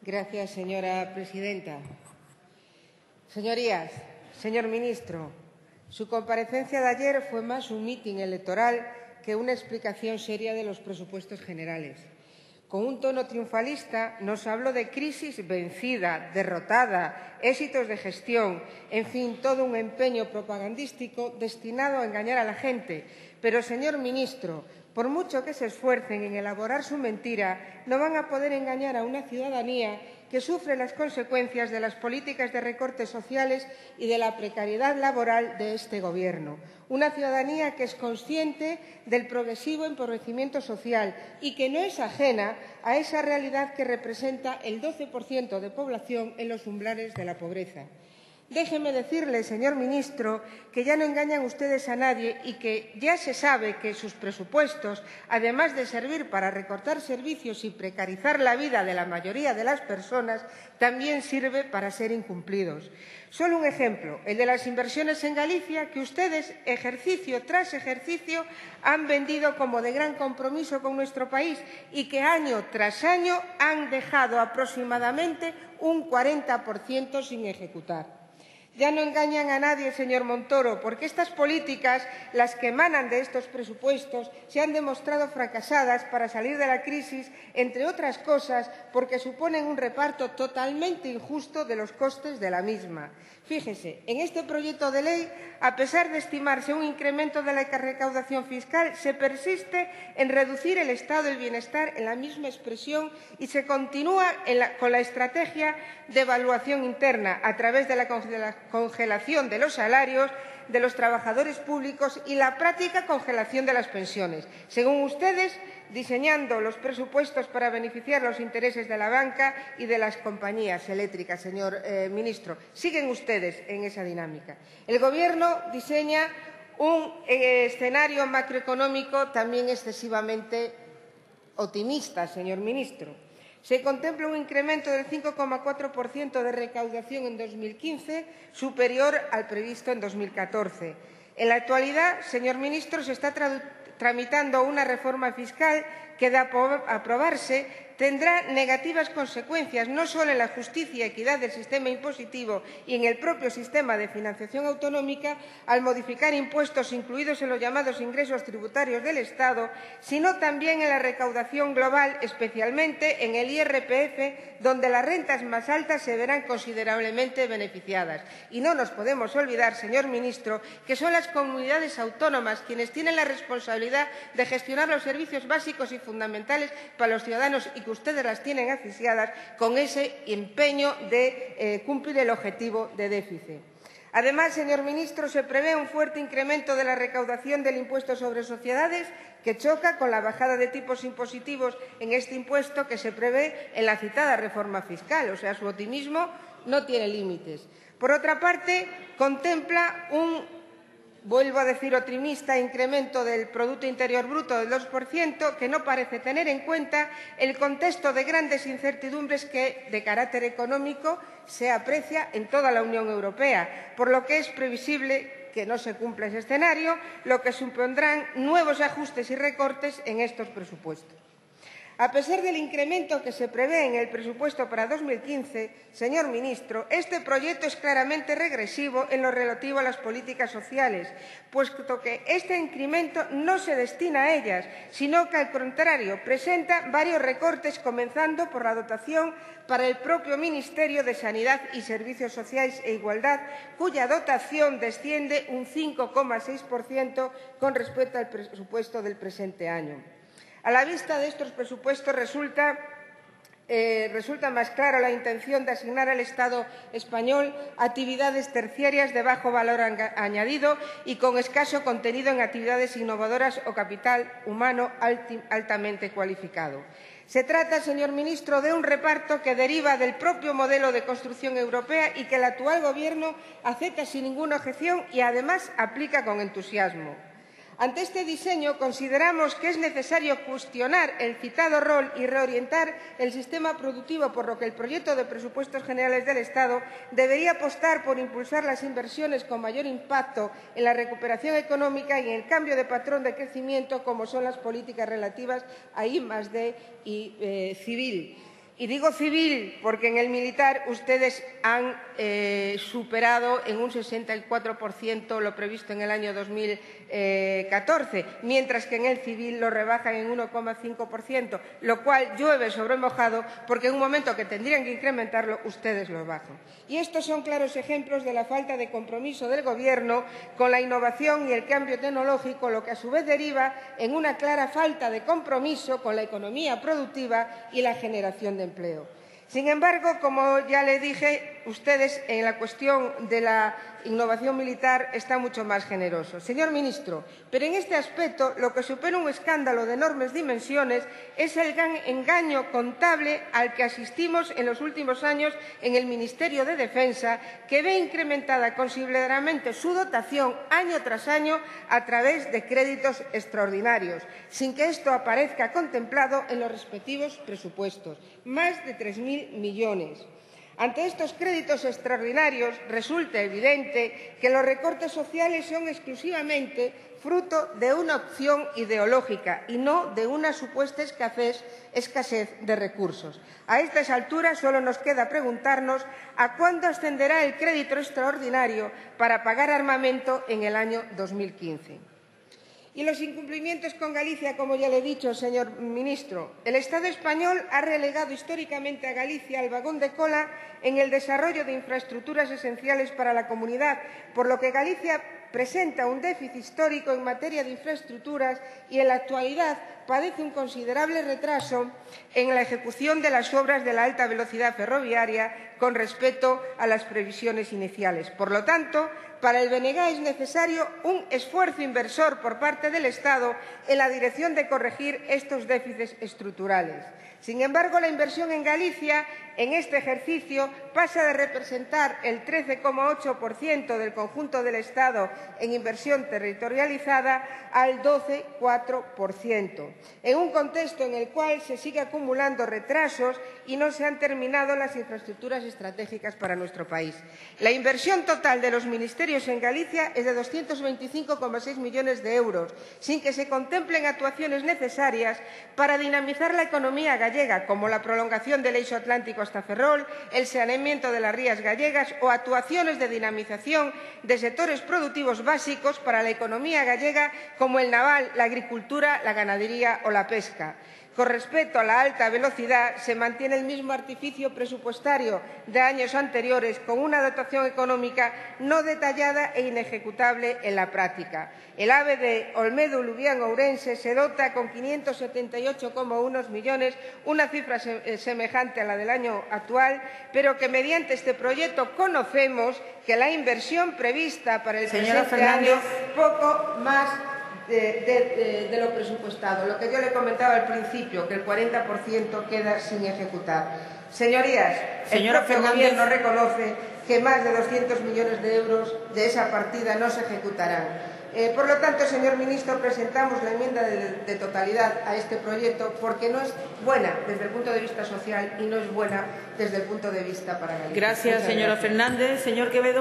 Gracias, señora presidenta. Señorías, señor ministro, su comparecencia de ayer fue más un mitin electoral que una explicación seria de los presupuestos generales. Con un tono triunfalista nos habló de crisis vencida, derrotada, éxitos de gestión, en fin, todo un empeño propagandístico destinado a engañar a la gente. Pero, señor ministro, por mucho que se esfuercen en elaborar su mentira, no van a poder engañar a una ciudadanía que sufre las consecuencias de las políticas de recortes sociales y de la precariedad laboral de este Gobierno. Una ciudadanía que es consciente del progresivo empobrecimiento social y que no es ajena a esa realidad que representa el 12% de población en los umbrales de la pobreza. Déjeme decirle, señor ministro, que ya no engañan ustedes a nadie y que ya se sabe que sus presupuestos, además de servir para recortar servicios y precarizar la vida de la mayoría de las personas, también sirve para ser incumplidos. Solo un ejemplo, el de las inversiones en Galicia, que ustedes, ejercicio tras ejercicio, han vendido como de gran compromiso con nuestro país y que año tras año han dejado aproximadamente un 40% sin ejecutar. Ya no engañan a nadie, señor Montoro, porque estas políticas, las que emanan de estos presupuestos, se han demostrado fracasadas para salir de la crisis, entre otras cosas, porque suponen un reparto totalmente injusto de los costes de la misma. Fíjese, en este proyecto de ley, a pesar de estimarse un incremento de la recaudación fiscal, se persiste en reducir el estado del bienestar en la misma expresión y se continúa con la estrategia de evaluación interna a través de la congelación de los salarios de los trabajadores públicos y la práctica congelación de las pensiones. Según ustedes, diseñando los presupuestos para beneficiar los intereses de la banca y de las compañías eléctricas, señor ministro. Siguen ustedes en esa dinámica. El Gobierno diseña un escenario macroeconómico también excesivamente optimista, señor ministro. Se contempla un incremento del 5,4% de recaudación en 2015, superior al previsto en 2014. En la actualidad, señor ministro, se está tramitando una reforma fiscal que, de aprobarse, tendrá negativas consecuencias no solo en la justicia y equidad del sistema impositivo y en el propio sistema de financiación autonómica, al modificar impuestos incluidos en los llamados ingresos tributarios del Estado, sino también en la recaudación global, especialmente en el IRPF, donde las rentas más altas se verán considerablemente beneficiadas. Y no nos podemos olvidar, señor ministro, que son las comunidades autónomas quienes tienen la responsabilidad de gestionar los servicios básicos y fundamentales para los ciudadanos y que ustedes las tienen asfixiadas con ese empeño de cumplir el objetivo de déficit. Además, señor ministro, se prevé un fuerte incremento de la recaudación del impuesto sobre sociedades que choca con la bajada de tipos impositivos en este impuesto que se prevé en la citada reforma fiscal. O sea, su optimismo no tiene límites. Por otra parte, contempla vuelvo a decir optimista, incremento del Producto Interior Bruto del 2%, que no parece tener en cuenta el contexto de grandes incertidumbres que, de carácter económico, se aprecia en toda la Unión Europea, por lo que es previsible que no se cumpla ese escenario, lo que supondrán nuevos ajustes y recortes en estos presupuestos. A pesar del incremento que se prevé en el presupuesto para 2015, señor ministro, este proyecto es claramente regresivo en lo relativo a las políticas sociales, puesto que este incremento no se destina a ellas, sino que, al contrario, presenta varios recortes, comenzando por la dotación para el propio Ministerio de Sanidad y Servicios Sociales e Igualdad, cuya dotación desciende un 5,6% con respecto al presupuesto del presente año. A la vista de estos presupuestos resulta más clara la intención de asignar al Estado español actividades terciarias de bajo valor añadido y con escaso contenido en actividades innovadoras o capital humano altamente cualificado. Se trata, señor ministro, de un reparto que deriva del propio modelo de construcción europea y que el actual Gobierno acepta sin ninguna objeción y, además, aplica con entusiasmo. Ante este diseño, consideramos que es necesario cuestionar el citado rol y reorientar el sistema productivo, por lo que el proyecto de presupuestos generales del Estado debería apostar por impulsar las inversiones con mayor impacto en la recuperación económica y en el cambio de patrón de crecimiento, como son las políticas relativas a I+D y civil. Y digo civil porque en el militar ustedes han superado en un 64% lo previsto en el año 2014, mientras que en el civil lo rebajan en 1,5%, lo cual llueve sobre mojado porque en un momento que tendrían que incrementarlo, ustedes lo bajan. Y estos son claros ejemplos de la falta de compromiso del Gobierno con la innovación y el cambio tecnológico, lo que a su vez deriva en una clara falta de compromiso con la economía productiva y la generación de empleo. Sin embargo, como ya le dije, ustedes en la cuestión de la innovación militar están mucho más generosos. Señor ministro, pero en este aspecto lo que supone un escándalo de enormes dimensiones es el gran engaño contable al que asistimos en los últimos años en el Ministerio de Defensa, que ve incrementada considerablemente su dotación año tras año a través de créditos extraordinarios, sin que esto aparezca contemplado en los respectivos presupuestos. Más de 3.000 millones. Ante estos créditos extraordinarios, resulta evidente que los recortes sociales son exclusivamente fruto de una opción ideológica y no de una supuesta escasez de recursos. A estas alturas solo nos queda preguntarnos a cuándo ascenderá el crédito extraordinario para pagar armamento en el año 2015. Y los incumplimientos con Galicia, como ya le he dicho, señor ministro. El Estado español ha relegado históricamente a Galicia al vagón de cola en el desarrollo de infraestructuras esenciales para la comunidad, por lo que Galicia presenta un déficit histórico en materia de infraestructuras y en la actualidad padece un considerable retraso en la ejecución de las obras de la alta velocidad ferroviaria con respecto a las previsiones iniciales. Por lo tanto, para el BNG es necesario un esfuerzo inversor por parte del Estado en la dirección de corregir estos déficits estructurales. Sin embargo, la inversión en Galicia en este ejercicio pasa de representar el 13,8% del conjunto del Estado en inversión territorializada al 12,4%, en un contexto en el cual se sigue acumulando retrasos y no se han terminado las infraestructuras estratégicas para nuestro país. La inversión total de los ministerios en Galicia es de 225,6 millones de euros, sin que se contemplen actuaciones necesarias para dinamizar la economía gallega, como la prolongación del eixo atlántico hasta Ferrol, el saneamiento de las rías gallegas o actuaciones de dinamización de sectores productivos básicos para la economía gallega, como el naval, la agricultura, la ganadería o la pesca. Con respecto a la alta velocidad, se mantiene el mismo artificio presupuestario de años anteriores, con una dotación económica no detallada e inejecutable en la práctica. El AVE de Olmedo-Lubián-Ourense se dota con 578,1 millones, una cifra semejante a la del año actual, pero que mediante este proyecto conocemos que la inversión prevista para el presente año poco más de lo presupuestado, lo que yo le comentaba al principio, que el 40% queda sin ejecutar. Señorías, el propio Gobierno reconoce que más de 200 millones de euros de esa partida no se ejecutarán. Por lo tanto, señor ministro, presentamos la enmienda de totalidad a este proyecto porque no es buena desde el punto de vista social y no es buena desde el punto de vista para Galicia. Gracias, señora Fernández. Señor Quevedo.